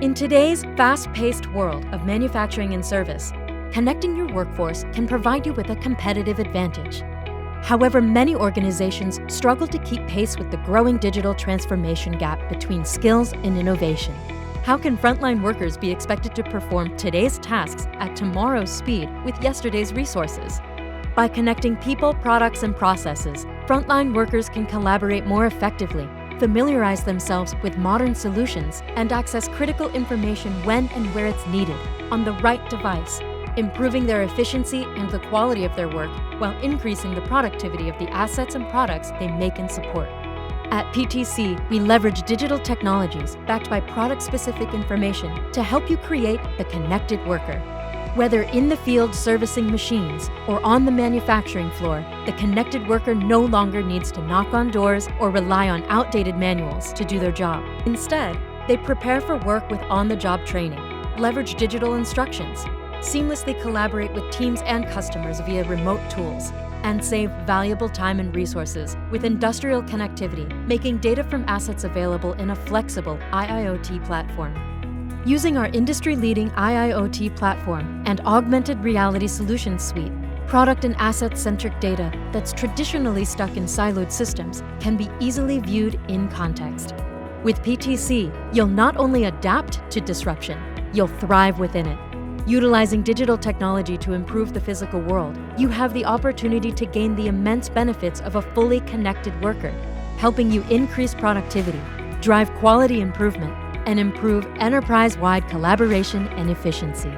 In today's fast-paced world of manufacturing and service, connecting your workforce can provide you with a competitive advantage. However, many organizations struggle to keep pace with the growing digital transformation gap between skills and innovation. How can frontline workers be expected to perform today's tasks at tomorrow's speed with yesterday's resources? By connecting people, products, and processes, frontline workers can collaborate more effectively, familiarize themselves with modern solutions, and access critical information when and where it's needed, on the right device, improving their efficiency and the quality of their work while increasing the productivity of the assets and products they make and support. At PTC, we leverage digital technologies backed by product-specific information to help you create the connected worker. Whether in the field servicing machines or on the manufacturing floor, the connected worker no longer needs to knock on doors or rely on outdated manuals to do their job. Instead, they prepare for work with on-the-job training, leverage digital instructions, seamlessly collaborate with teams and customers via remote tools, and save valuable time and resources with industrial connectivity, making data from assets available in a flexible IIoT platform. Using our industry-leading IIoT platform and augmented reality solutions suite, product and asset-centric data that's traditionally stuck in siloed systems can be easily viewed in context. With PTC, you'll not only adapt to disruption, you'll thrive within it. Utilizing digital technology to improve the physical world, you have the opportunity to gain the immense benefits of a fully connected worker, helping you increase productivity, drive quality improvement, and improve enterprise-wide collaboration and efficiency.